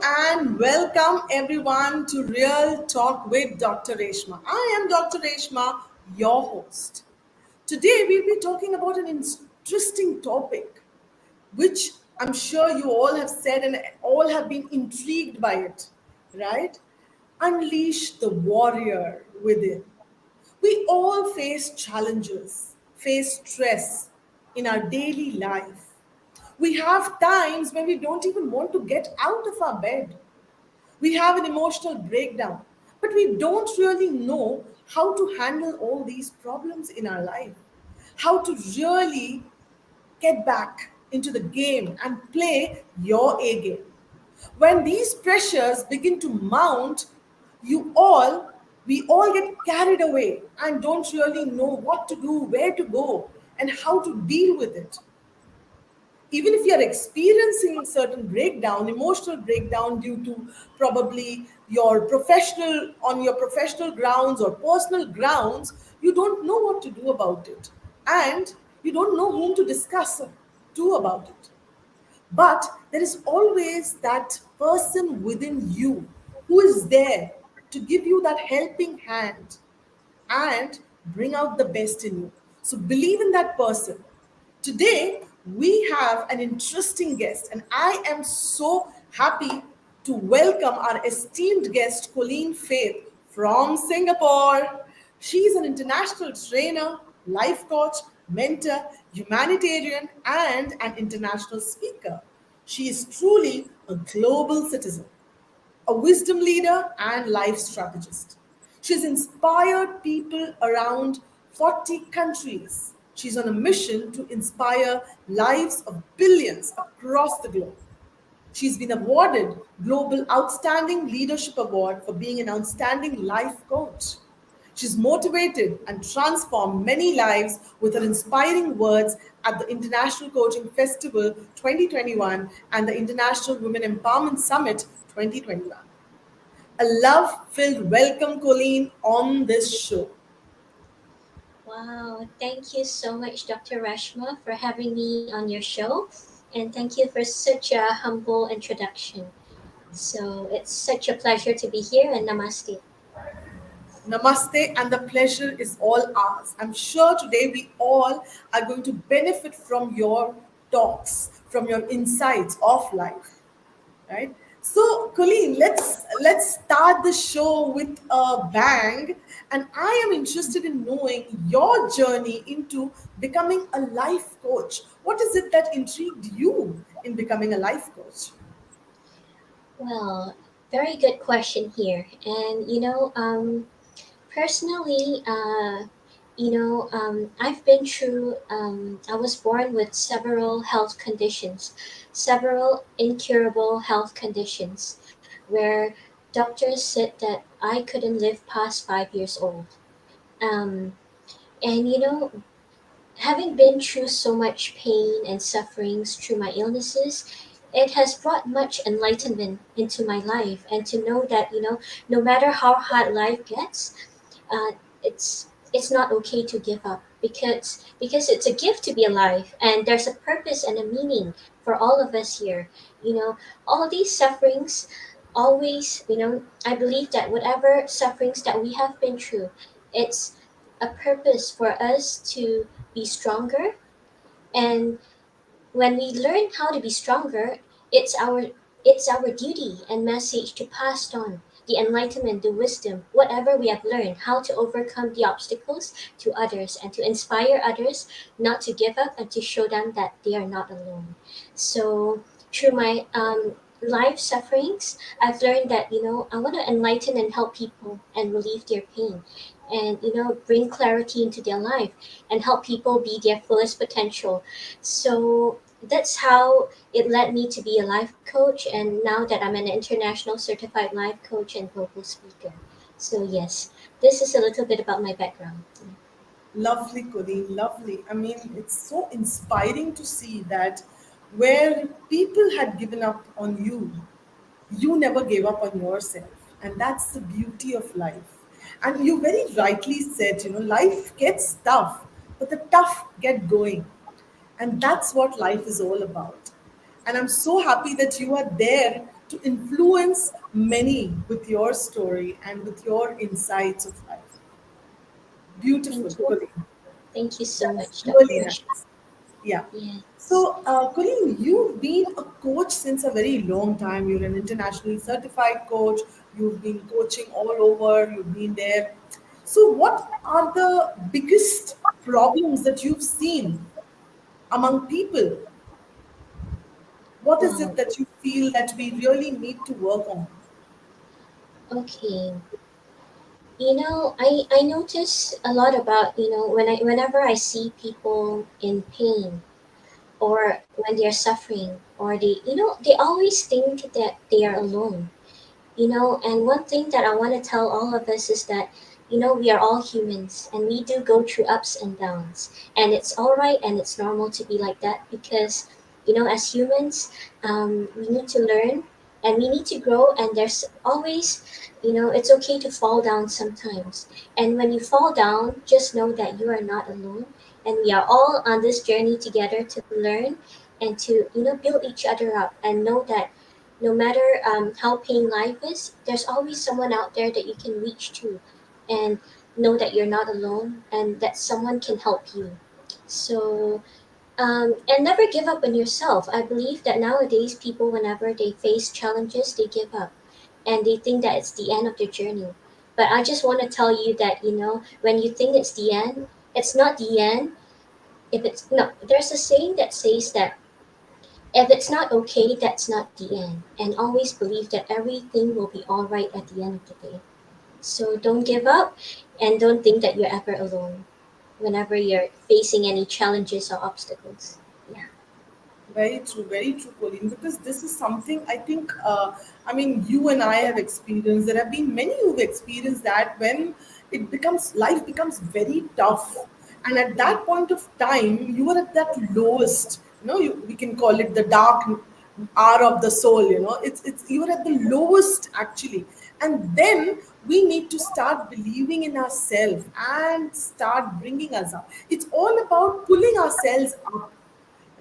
and welcome everyone to Real Talk with Dr. Reshma. I am Dr. Reshma, your host. Today we'll be talking about an interesting topic, which I'm sure you all have said and all have been intrigued by it, right? Unleash the warrior within. We all face challenges, face stress in our daily life. We have times when we don't even want to get out of our bed. We have an emotional breakdown, but we don't really know how to handle all these problems in our life, how to really get back into the game and play your A game. When these pressures begin to mount, you all, we all get carried away and don't really know what to do, where to go, and how to deal with it. Even if you're experiencing certain breakdown, emotional breakdown due to probably your professional, on your professional grounds or personal grounds, you don't know what to do about it. And you don't know whom to discuss to about it. But there is always that person within you who is there to give you that helping hand and bring out the best in you. So believe in that person. Today, we have an interesting guest, and I am so happy to welcome our esteemed guest, Colene Faith from Singapore. She is an international trainer, life coach, mentor, humanitarian, and an international speaker. She is truly a global citizen, a wisdom leader and life strategist. She's inspired people around 40 countries. She's on a mission to inspire lives of billions across the globe. She's been awarded Global Outstanding Leadership Award for being an outstanding life coach. She's motivated and transformed many lives with her inspiring words at the International Coaching Festival 2021 and the International Women Empowerment Summit 2021. A love filled welcome, Colleen, on this show. Wow, thank you so much, Dr. Reshma, for having me on your show. And thank you for such a humble introduction. So it's such a pleasure to be here, and namaste. Namaste, and the pleasure is all ours. I'm sure today we all are going to benefit from your talks, from your insights of life, right? So, Colleen, let's start the show with a bang, and I am interested in knowing your journey into becoming a life coach. What is it that intrigued you in becoming a life coach? Well, very good question here. And, personally, I've been through, I was born with several health conditions, several incurable health conditions, where doctors said that I couldn't live past 5 years old. Um, and, having been through so much pain and sufferings through my illnesses, it has brought much enlightenment into my life. And to know that, no matter how hard life gets, uh, it's not okay to give up, because it's a gift to be alive, and there's a purpose and a meaning for all of us here. you know all these sufferings, always, I believe that whatever sufferings that we have been through, it's a purpose for us to be stronger. And when we learn how to be stronger, it's our it's our duty and message to pass on the enlightenment, the wisdom, whatever we have learned, how to overcome the obstacles to others, and to inspire others not to give up, and to show them that they are not alone. So through my life sufferings, I've learned that, I want to enlighten and help people and relieve their pain, and, bring clarity into their life, and help people be their fullest potential. So that's how it led me to be a life coach, and now that I'm an international certified life coach and global speaker. So yes, this is a little bit about my background. Lovely, Colleen, lovely. I mean, it's so inspiring to see that where people had given up on you, you never gave up on yourself. And that's the beauty of life. And you very rightly said, life gets tough, but the tough get going. And that's what life is all about. And I'm so happy that you are there to influence many with your story and with your insights of life. Beautiful, Thank you. Colleen. Thank you so That's much, Dr. really Reshma. nice. Yeah. Yes. So, Colleen, you've been a coach since a very long time. You're an internationally certified coach. You've been coaching all over. You've been there. So, what are the biggest problems that you've seen among people? What is it Wow. that you feel that we really need to work on? Okay. I notice a lot about, whenever I see people in pain or when they're suffering or they always think that they are alone. And one thing that I want to tell all of us is that we are all humans and we do go through ups and downs, and it's all right and it's normal to be like that because as humans, we need to learn and we need to grow, and there's always, it's okay to fall down sometimes. And when you fall down, just know that you are not alone, and we are all on this journey together to learn and to build each other up, and know that no matter how pain life is, there's always someone out there that you can reach to, and know that you're not alone and that someone can help you. So, and never give up on yourself. I believe that nowadays people, whenever they face challenges, they give up and they think that it's the end of their journey. But I just want to tell you that, when you think it's the end, it's not the end. If it's no, there's a saying that says that if it's not okay, that's not the end. And always believe that everything will be all right at the end of the day. So don't give up and don't think that you're ever alone whenever you're facing any challenges or obstacles. Yeah. Very true, Colleen, because this is something I think, I mean, you and I have experienced. There have been many who've experienced that when life becomes very tough. And at Mm. that point of time, you are at that lowest, we can call it the dark hour of the soul, you are at the lowest actually. And then we need to start believing in ourselves and start bringing us up. It's all about pulling ourselves up,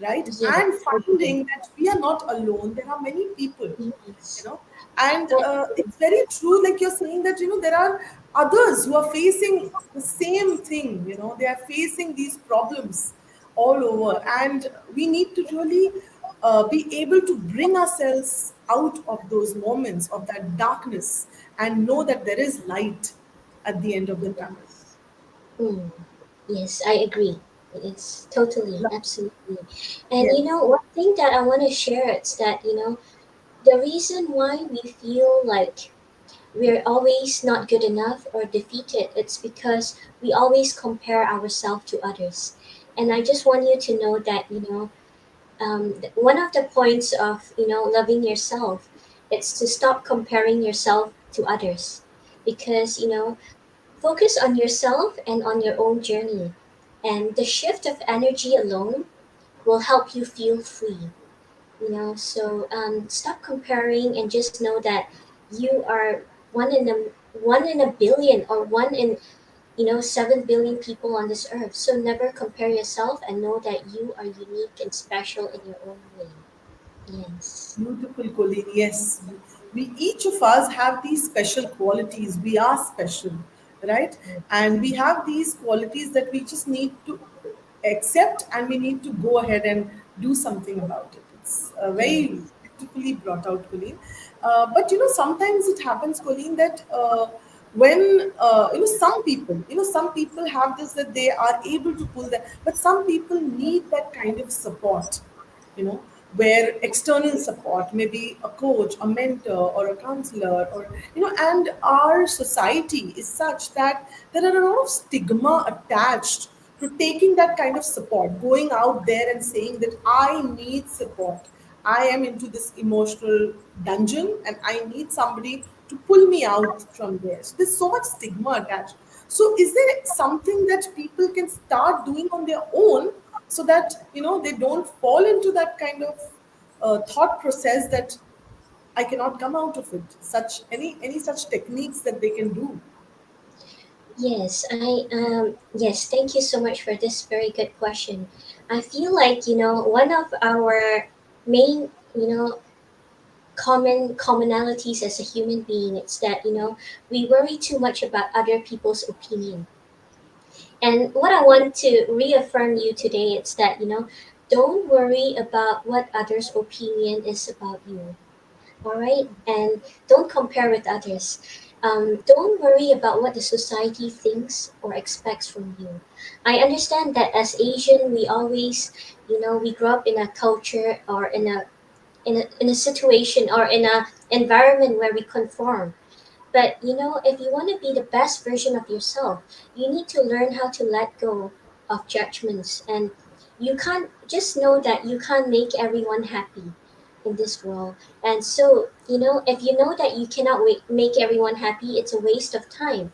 right? Yes, And totally. finding that we are not alone. There are many people, you Yes. know, and And it's very true, like you're saying, that there are others who are facing the same thing. They are facing these problems all over, and we need to really be able to bring ourselves out of those moments of that darkness and know that there is light at the end of the tunnel. yes. Mm. Yes, I agree. It's totally, absolutely. And Yes. one thing that I want to share is that, the reason why we feel like we're always not good enough or defeated, it's because we always compare ourselves to others. And I just want you to know that, one of the points of, loving yourself, it's to stop comparing yourself to others. Because, focus on yourself and on your own journey. And the shift of energy alone will help you feel free. Stop comparing and just know that you are one in a billion, or one in 7 billion people on this earth. So never compare yourself, and know that you are unique and special in your own way. Yes. Beautiful, Colleen. Yes, we each of us have these special qualities. We are special, right? And we have these qualities that we just need to accept, and we need to go ahead and do something about it. It's very Yes. beautifully brought out, Colleen. But sometimes it happens, Colleen, that when some people have this, that they are able to pull that, but some people need that kind of support, you know, where external support, maybe a coach, a mentor, or a counselor, or and our society is such that there are a lot of stigma attached to taking that kind of support, going out there and saying that I need support. I am into this emotional dungeon and I need somebody to pull me out from there. So there's so much stigma attached. So is there something that people can start doing on their own so that they don't fall into that kind of thought process that I cannot come out of it? Such any such techniques that they can do. Yes, thank you so much for this very good question. I feel like, one of our main, you know commonalities as a human being. It's that, we worry too much about other people's opinion. And what I want to reaffirm you today is that, don't worry about what others' opinion is about you. All right, and don't compare with others. Don't worry about what the society thinks or expects from you. I understand that as Asian, we always, we grow up in a culture or in a situation or in a environment where we conform. But if you want to be the best version of yourself, you need to learn how to let go of judgments. And you can't just know that you can't make everyone happy in this world. And so, if you know that you cannot make everyone happy, it's a waste of time,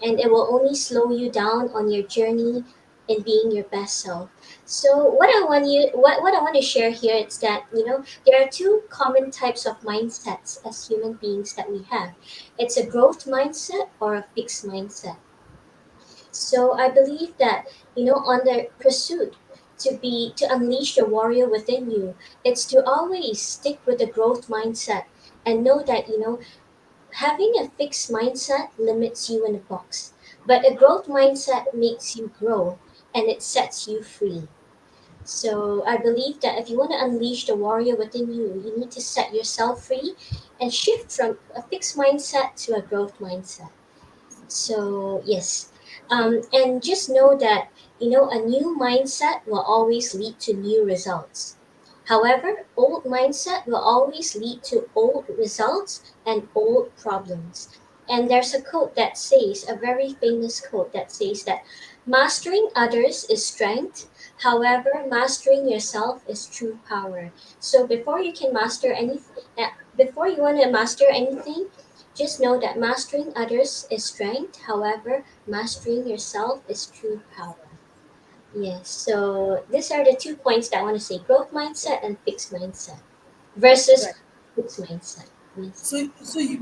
and it will only slow you down on your journey in being your best self. So what I want to share here is that, there are two common types of mindsets as human beings that we have. It's a growth mindset or a fixed mindset. So I believe that, on the pursuit to unleash the warrior within you, it's to always stick with the growth mindset and know that, having a fixed mindset limits you in a box, but a growth mindset makes you grow and it sets you free. So I believe that if you want to unleash the warrior within you, you need to set yourself free and shift from a fixed mindset to a growth mindset. So yes, and just know that, a new mindset will always lead to new results. However, old mindset will always lead to old results and old problems. And there's a quote that says, a very famous quote that says that mastering others is strength. However, mastering yourself is true power. So before you want to master anything, just know that mastering others is strength, however, mastering yourself is true power. Yes, so these are the 2 points that I want to say, growth mindset and fixed mindset versus Right. fixed mindset. Yes,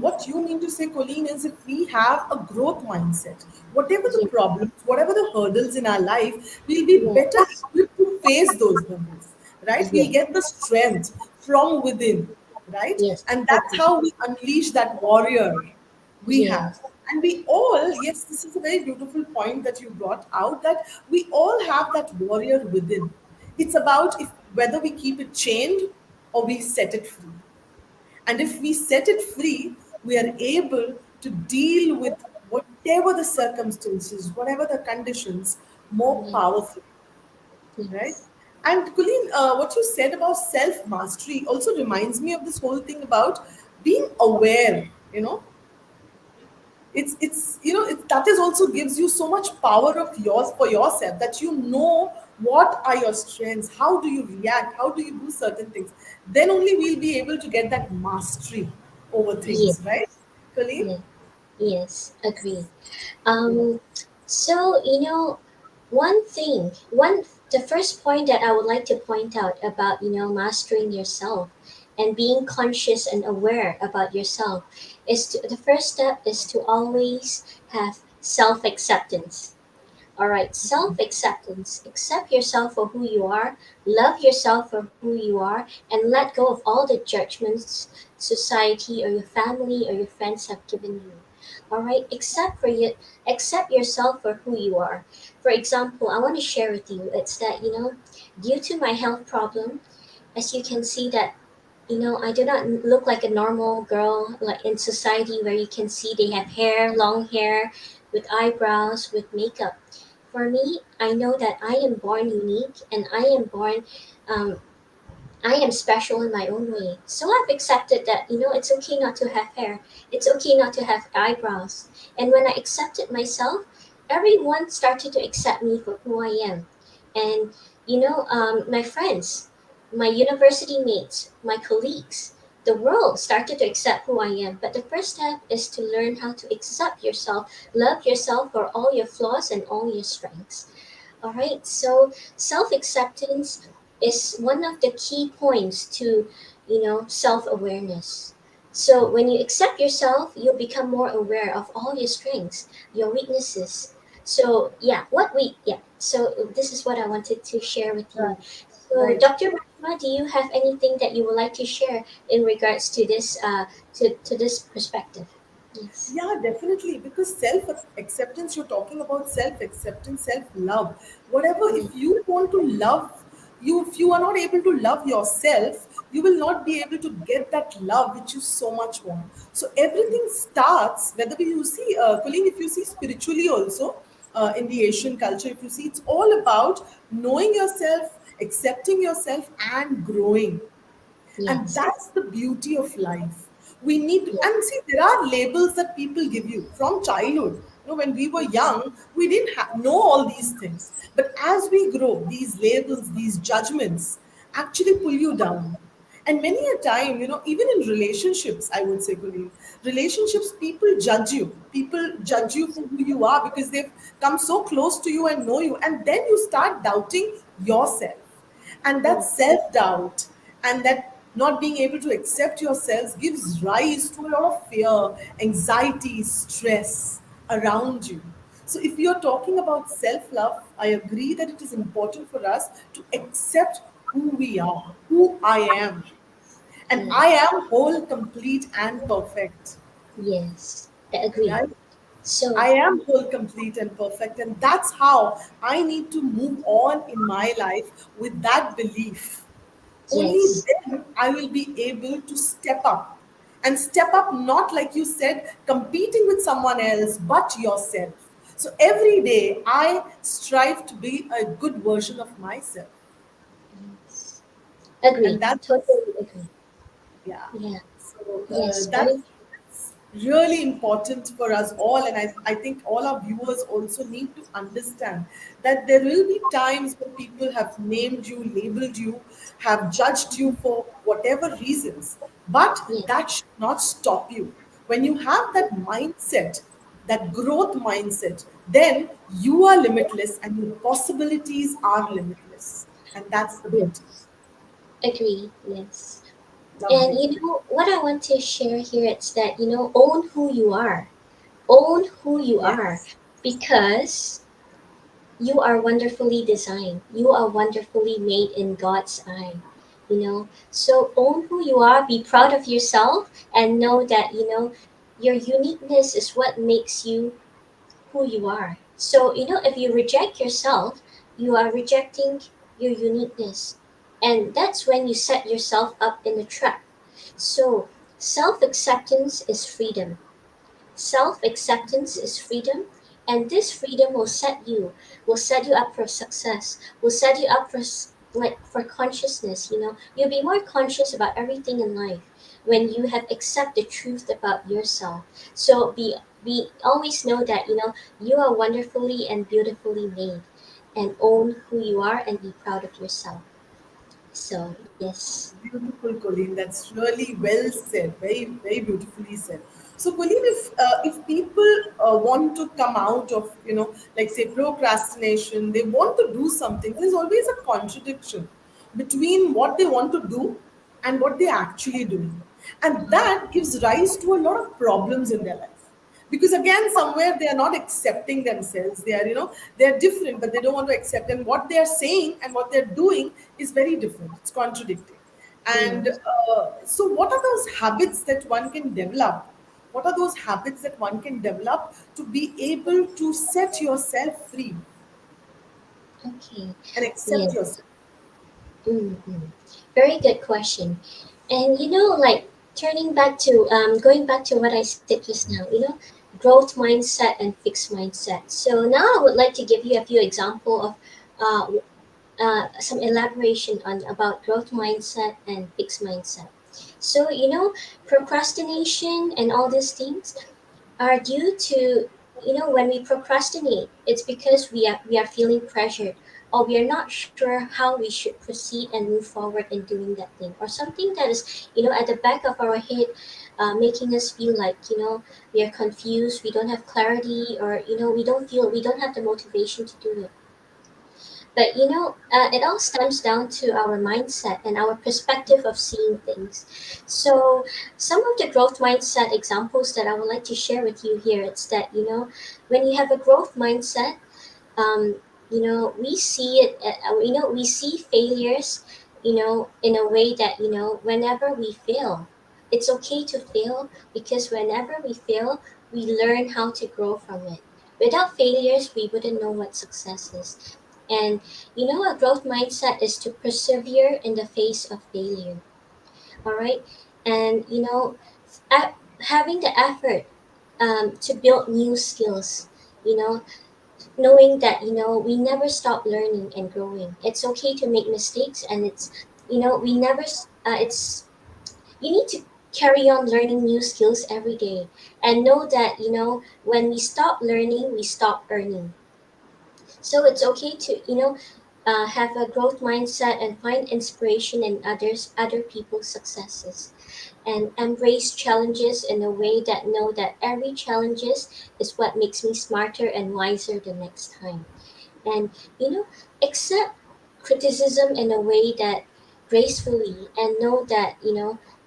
What you mean to say, Colleen, is if we have a growth mindset, whatever the yes, problems, whatever the hurdles in our life, we'll be better yes, equipped to face those hurdles, right? We'll yes, get the strength from within, right? yes, And that's agree. how we unleash that warrior we have. Yes, And we all, yes, this is a very beautiful point that you brought out, that we all have that warrior within. It's about if whether we keep it chained or we set it free. And if we set it free, we are able to deal with whatever the circumstances, whatever the conditions, more yes, powerfully, right? yes, And Colleen, what you said about self mastery also reminds me of this whole thing about being aware. That is also gives you so much power of yours for yourself, that you know what are your strengths, how do you react, how do you do certain things. Then only we'll be able to get that mastery over yes, things, right, Colleen? yes, yes, agree. Yeah. Um, so, the first point that I would like to point out about, mastering yourself and being conscious and aware about yourself the first step is to always have self acceptance. All right, self acceptance. Accept yourself for who you are, love yourself for who you are, and let go of all the judgments society or your family or your friends have given you. All right, accept yourself for who you are. For example, I want to share with you, it's that, due to my health problem, as you can see that, I do not look like a normal girl like in society where you can see they have hair, long hair, with eyebrows, with makeup. For me, I know that I am born unique and um, I am special in my own way. So I've accepted that, it's okay not to have hair. It's okay not to have eyebrows. And when I accepted myself, everyone started to accept me for who I am. And, my friends, my university mates, my colleagues, the world started to accept who I am. But the first step is to learn how to accept yourself, love yourself for all your flaws and all your strengths. All right, so self acceptance is one of the key points to, self awareness. So when you accept yourself, you'll become more aware of all your strengths, your weaknesses. So yeah, so this is what I wanted to share with you. So, Right. Dr. Reshma, do you have anything that you would like to share in regards to this to this perspective? Yes. Yeah, definitely. Because self acceptance, you're talking about self acceptance, self love. Whatever, Yeah. if you want to love you, if you are not able to love yourself, you will not be able to get that love which you so much want. So everything starts, whether you see, Colleen, if you see spiritually also, in the Asian culture, if you see, it's all about knowing yourself, accepting yourself, and growing. And Yes. that's the beauty of life. We need to, Yeah. and see, there are labels that people give you from childhood. When we were young, we didn't know all these things. But as we grow, these labels, these judgments actually pull you down. And many a time, even in relationships, I would say, Colleen, relationships, people judge you. People judge you for who you are because they've come so close to you and know you. And then you start doubting yourself. And that Mm. self doubt and that not being able to accept yourselves gives rise to a lot of fear, anxiety, stress around you. So, if you're talking about self love, I agree that it is important for us to accept who we are, who I am. And Yeah. I am whole, complete, and perfect. Yes. I agree. Right? So, I am whole, complete, and perfect. And that's how I need to move on in my life with that belief. Only yes. then I will be able to step up. And step up, not like you said, competing with someone else, but yourself. So every day I strive to be a good version of myself. Yes. Agree. And that's Totally agree. Yeah. Yeah. So Yes. that's Very. really important for us all. And I think all our viewers also need to understand that there will be times when people have named you, labeled you, have judged you for whatever reasons. But Yeah. that should not stop you. When you have that mindset, that growth mindset, then you are limitless and your possibilities are limitless. And that's the beauty. Yes. Agree. Yes. And Lovely. what I want to share here is that own who you are. Own who you are, Yes. because you are wonderfully designed. You are wonderfully made in God's eye. So own who you are. Be proud of yourself, and know that your uniqueness is what makes you who you are. So, if you reject yourself, you are rejecting your uniqueness. And that's when you set yourself up in a trap. So, self acceptance is freedom. Self acceptance is freedom. And this freedom will set you up for success, will set you up for consciousness. You'll be more conscious about everything in life when you have accept the truth about yourself. So be always know that you are wonderfully and beautifully made, and own who you are and be proud of yourself. So yes. Beautiful, Colleen. That's really well said. Very, very beautifully said. So, Colleen, if people want to come out of like say procrastination, they want to do something. There's always a contradiction between what they want to do and what they're actually doing, and that gives rise to a lot of problems in their life because again somewhere they are not accepting themselves. They are they're different but they don't want to accept, and what they are saying and what they're doing is very different. It's contradicting. And Yes. so what are those habits that one can develop? What are those habits that one can develop to be able to set yourself free Okay. and accept Yes. yourself? Mm-hmm. Very good question. And like going back to what I said just now, growth mindset and fixed mindset. So now I would like to give you a few example of some elaboration on about growth mindset and fixed mindset. So procrastination and all these things are due to when we procrastinate, it's because we are feeling pressured, or we are not sure how we should proceed and move forward in doing that thing, or something that is at the back of our head, making us feel like we are confused, we don't have clarity, or we don't have the motivation to do it. But it all stems down to our mindset and our perspective of seeing things. So, some of the growth mindset examples that I would like to share with you here, it's that when you have a growth mindset, um, we see it, we see failures, in a way that, whenever we fail, it's okay to fail, because whenever we fail, we learn how to grow from it. Without failures, we wouldn't know what success is. And, a growth mindset is to persevere in the face of failure. All right. And, having the effort, to build new skills, you know, knowing that, we never stop learning and growing. It's okay to make mistakes, and we never, it's, you need to carry on learning new skills every day, and know that, when we stop learning, we stop earning. So it's okay to, have a growth mindset and find inspiration in other people's successes, and embrace challenges in a way that know that every challenges is what makes me smarter and wiser the next time. And, you know accept criticism in a way that gracefully, and know that,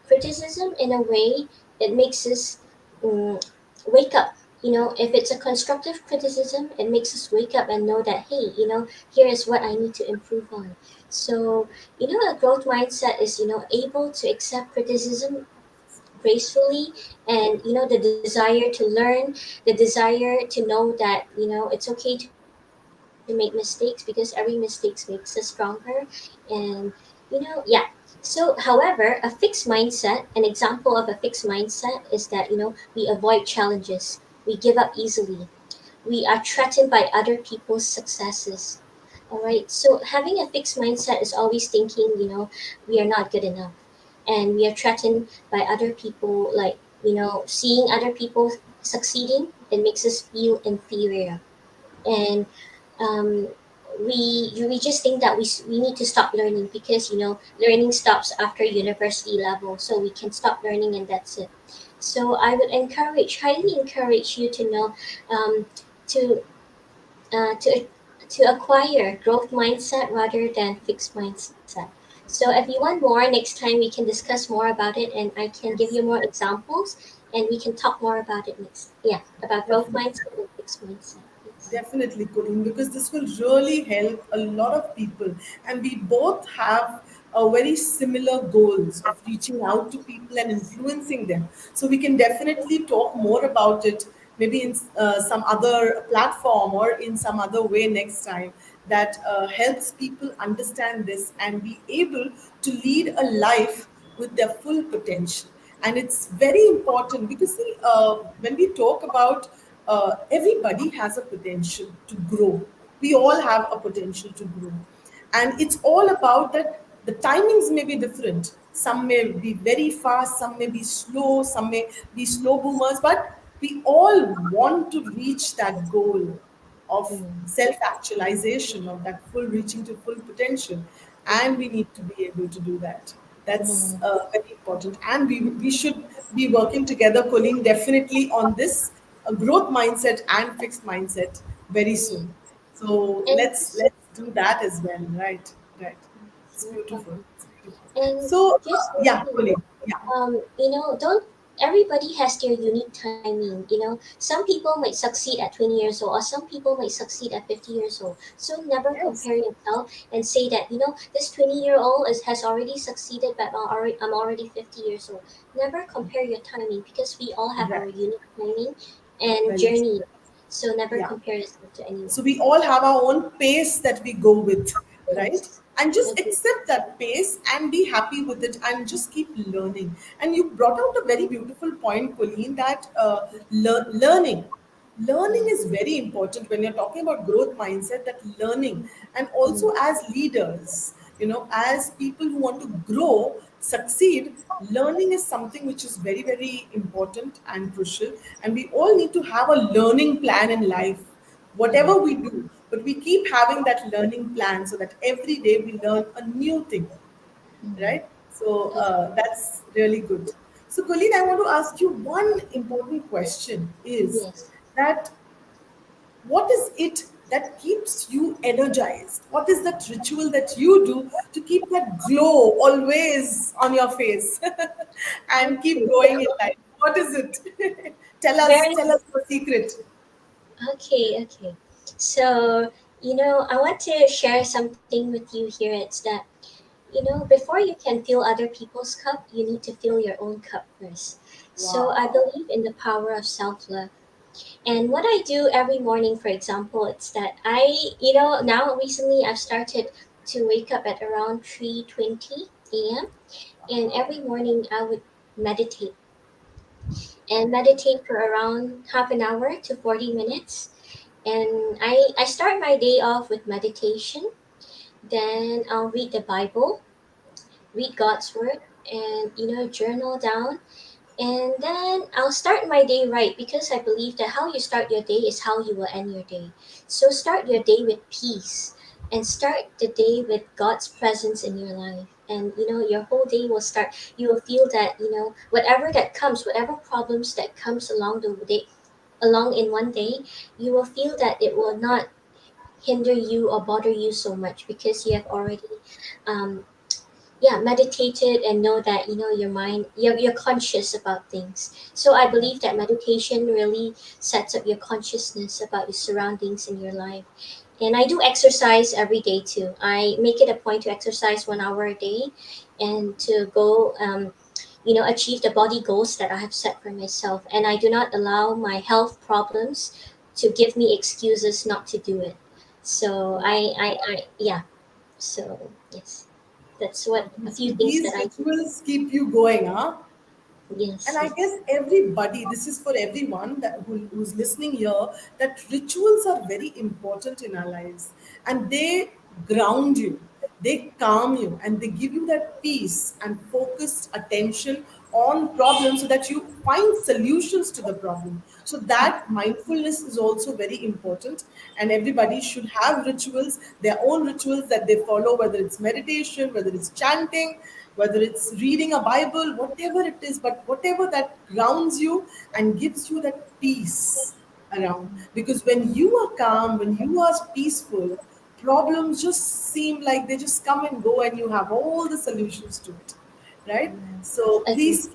criticism in a way, it makes us, um, wake up. If it's a constructive criticism, it makes us wake up and know that, hey, here is what I need to improve on. So, a growth mindset is, able to accept criticism gracefully, and, the desire to learn, the desire to know that, it's okay to make mistakes, because every mistake makes us stronger. And, yeah. So, however, a fixed mindset, an example of a fixed mindset is that, we avoid challenges, we give up easily, we are threatened by other people's successes. All right. So having a fixed mindset is always thinking, we are not good enough. And we are threatened by other people, like, seeing other people succeeding, it makes us feel inferior. And, um, we just think that we need to stop learning, because, learning stops after university level. So we can stop learning, and that's it. So I would highly encourage you to know, to uh, to to acquire growth mindset rather than fixed mindset. So if you want more, next time we can discuss more about it, and I can give you Yes, more examples, and we can talk more about it next. Yeah, about growth definitely. mindset and fixed mindset. Yes. Definitely, Colleen, because this will really help a lot of people. And we both have a very similar goals of reaching out to people and influencing them. So we can definitely talk more about it, maybe in some other platform or in some other way next time, that helps people understand this and be able to lead a life with their full potential. And it's very important because, see, when we talk about, everybody has a potential to grow. We all have a potential to grow. And it's all about that the timings may be different. Some may be very fast, some may be slow, some may be slow boomers, but we all want to reach that goal of Mm, self actualization, of that full reaching to full potential. And we need to be able to do that. That's mm, very important. And we should be working together, Colleen, definitely on this growth mindset and fixed mindset very yeah. soon. So And let's do that as well. Right, right. It's no beautiful. problem. It's beautiful. And So just yeah, like, Colleen. Yeah, don't everybody has their unique timing. Some people might succeed at 20 years old, or some people might succeed at 50 years old. So never yes, compare yourself and say that, this 20-year-old has already succeeded, but I'm already 50 years old. Never compare your timing, because we all have our right. unique timing and Very journey. true. So never Yeah. compare yourself to So anyone. we all have our own pace that we go with, right? Yes. And just Okay. accept that pace and be happy with it and just keep learning. And you brought out a very beautiful point, Colleen, that learning. Learning Mm, is very important when you're talking about growth mindset, that learning. And also mm, as leaders, as people who want to grow, succeed, learning is something which is very, very important and crucial. And we all need to have a learning plan in life, mm, whatever we do, but we keep having that learning plan so that every day we learn a new thing, mm. right? So Okay. that's really good. So, Colleen, I want to ask you one important question is Yes. that what is it that keeps you energized? What is that ritual that you do to keep that glow always on your face and keep Okay. going in life? What is it? tell us Very tell us the secret. okay. Okay. So I want to share something with you here. It's that, before you can fill other people's cup, you need to fill your own cup first. So I Wow. believe in the power of self love. And what I do every morning, for example, it's that now recently I've started to wake up at around 3:20 a.m. And every morning I would meditate and meditate for around half an hour to 40 minutes. And I start my day off with meditation. Then I'll read the Bible, read God's word, and journal down. And then I'll start my day right, because I believe that how you start your day is how you will end your day. So start your day with peace, and start the day with God's presence in your life. And your whole day will start. You will feel that whatever that comes, whatever problems that comes along the day, along in one day, you will feel that it will not hinder you or bother you so much, because you have already um, meditated and know that your mind, you're conscious about things. So I believe that meditation really sets up your consciousness about your surroundings in your life. And I do exercise every day too. I make it a point to exercise 1 hour a day, and to go achieve the body goals that I have set for myself. And I do not allow my health problems to give me excuses not to do it. So I yeah. So yes, that's what a So few things that these I do. rituals keep you going, huh? And Yes, I guess yes, everybody, this is for everyone who's listening here, that rituals are very important in our lives, and they ground you, they calm you, and they give you that peace and focused attention on problems so that you find solutions to the problem. So that mindfulness is also very important, and everybody should have rituals, their own rituals that they follow, whether it's meditation, whether it's chanting, whether it's reading a Bible, whatever it is, but whatever that grounds you and gives you that peace around. Because when you are calm, when you are peaceful, problems just seem like they just come and go, and you have all the solutions to it, right? So agree. please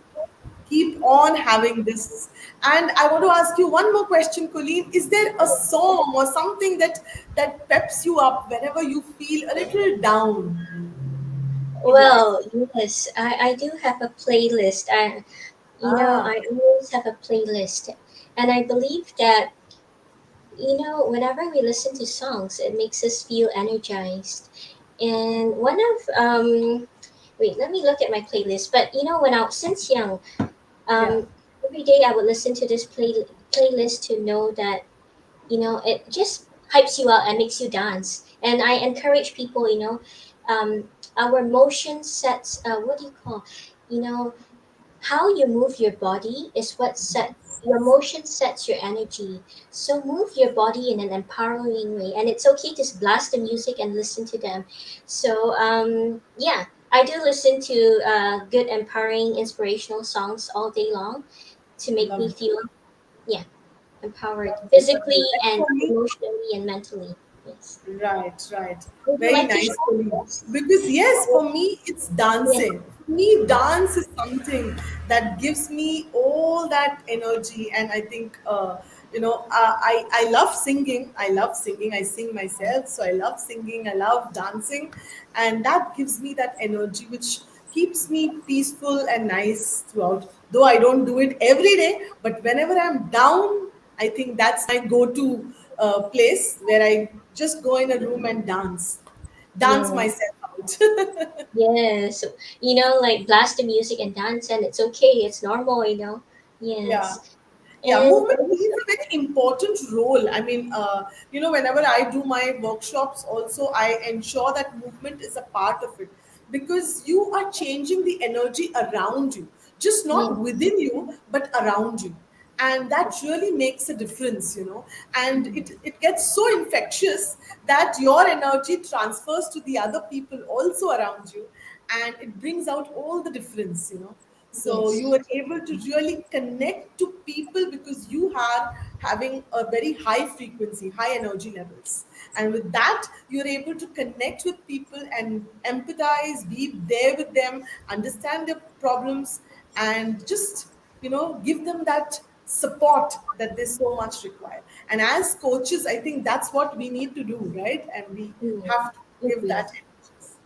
keep on having this. And I want to ask you one more question, Colleen. Is there a song or something that peps you up whenever you feel a little down in life? Well, yes, I do have a playlist. Ah, I always have a playlist, and I believe that whenever we listen to songs, it makes us feel energized. And one of wait, let me look at my playlist. But when I since young, yeah. every day I would listen to this playlist to know that it just hypes you out and makes you dance. And I encourage people, our motion sets, what do you call, you know how you move your body is what set your motion sets your energy. So move your body in an empowering way, and it's okay to blast the music and listen to them. So yeah, I do listen to good, empowering, inspirational songs all day long to make me Lovely. feel, yeah, empowered Lovely, physically lovely. And and for me, emotionally and mentally. Yes. right, right. Would you Very like to nice, share Colleen. this? Because yes, for me, it's Yeah. dancing. For me, dance is something that gives me all that energy, and I think, I love singing. I love singing. I sing myself, so I love singing. I love dancing, and that gives me that energy, which keeps me peaceful and nice throughout. Though I don't do it every day, but whenever I'm down, I think that's my go-to place where I just go in a room and dance Yeah. myself out. Yes. Like blast the music and dance, and it's okay. It's normal. Yeah. Yes. Yeah, And movement plays a very important role. I mean, whenever I do my workshops, also I ensure that movement is a part of it, because you are changing the energy around you, just not yes. within you, but around you. And that really makes a difference. And it gets so infectious that your energy transfers to the other people also around you, and it brings out all the difference. So Yes. you are able to really connect to people because you are having a very high frequency, high energy levels. And with that, you're able to connect with people and empathize, be there with them, understand their problems, and just give them that support that they so much require. And as coaches, I think that's what we need to do, right? And we Mm, have to give agree. that emphasis.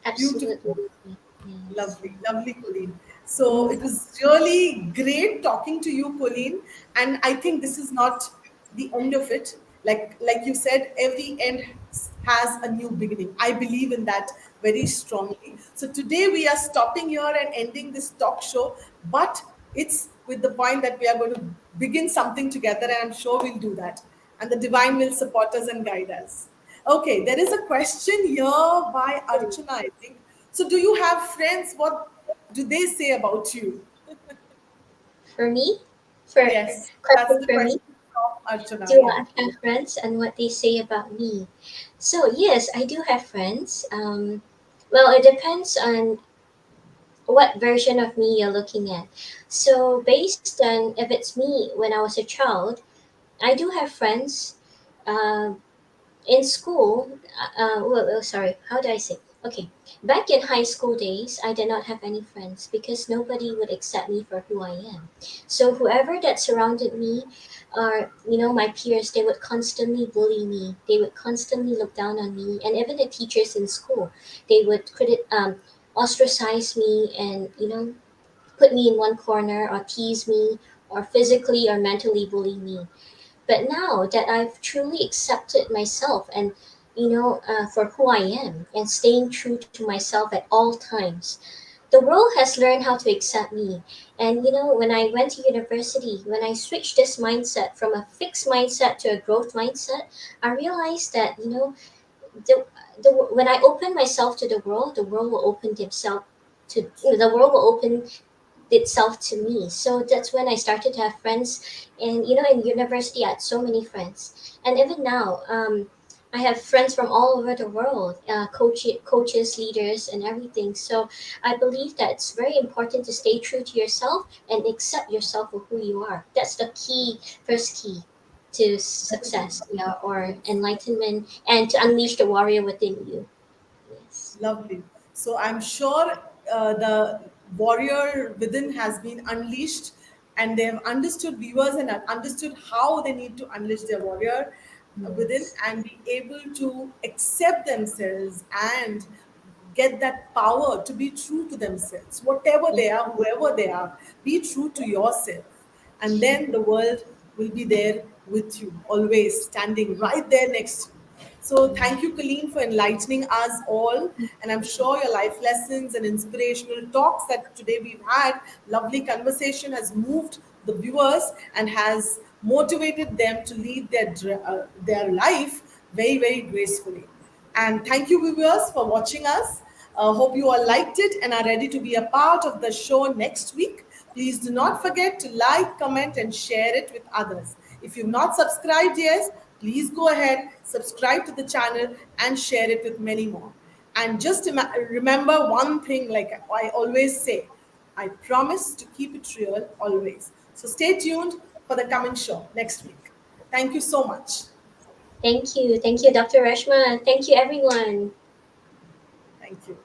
Absolutely Beautiful. agree. Yes. Lovely, lovely, Colleen. So Mm, it was really great talking to you, Colleen. And I think this is not the end of it. Like you said, every end has a new beginning. I believe in that very strongly. So today we are stopping here and ending this talk show, but it's with the point that we are going to begin something together, and I'm sure we'll do that. And the divine will support us and guide us. Okay, there is a question here by Archana, I think. So, do you have friends? What do they say about you? for me, for Yes, that's question the for me, question from Archana. do Yeah. I have friends and what they say about me? So yes, I do have friends. Well, it depends on what version of me you're looking at. So based on if it's me when I was a child, I do have friends. Um, in school, sorry, how do I say? Okay, back in high school days, I did not have any friends because nobody would accept me for who I am. So whoever that surrounded me, or my peers, they would constantly bully me. They would constantly look down on me, and even the teachers in school, they would ostracize me and put me in one corner or tease me or physically or mentally bully me. But now that I've truly accepted myself and, for who I am and staying true to myself at all times, the world has learned how to accept me. And, when I went to university, when I switched this mindset from a fixed mindset to a growth mindset, I realized that, the, when I open myself to the world will open themselves to, the world will open itself to me. So that's when I started to have friends. And in university, I had so many friends. And even now, I have friends from all over the world, coaches, leaders, and everything. So I believe that it's very important to stay true to yourself and accept yourself for who you are. That's the first key to success, or enlightenment, and to unleash the warrior within you. Yes. Lovely. So I'm sure the warrior within has been unleashed, and they have understood, viewers, and have understood how they need to unleash their warrior within Yes. and be able to accept themselves and get that power to be true to themselves, whatever Yeah. they are, whoever they are. Be true to yourself, and then the world will be there with you, always standing right there next to you. So thank you, Colleen, for enlightening us all. And I'm sure your life lessons and inspirational talks that today we've had, lovely conversation, has moved the viewers and has motivated them to lead their life very, very gracefully. And thank you, viewers, for watching us. Hope you all liked it and are ready to be a part of the show next week. Please do not forget to like, comment, and share it with others. If you've not subscribed yet, please go ahead, subscribe to the channel, and share it with many more. And just remember one thing, like I always say, I promise to keep it real always. So stay tuned for the coming show next week. Thank you so much. Thank you. Thank you, Dr. Reshma. Thank you, everyone. Thank you.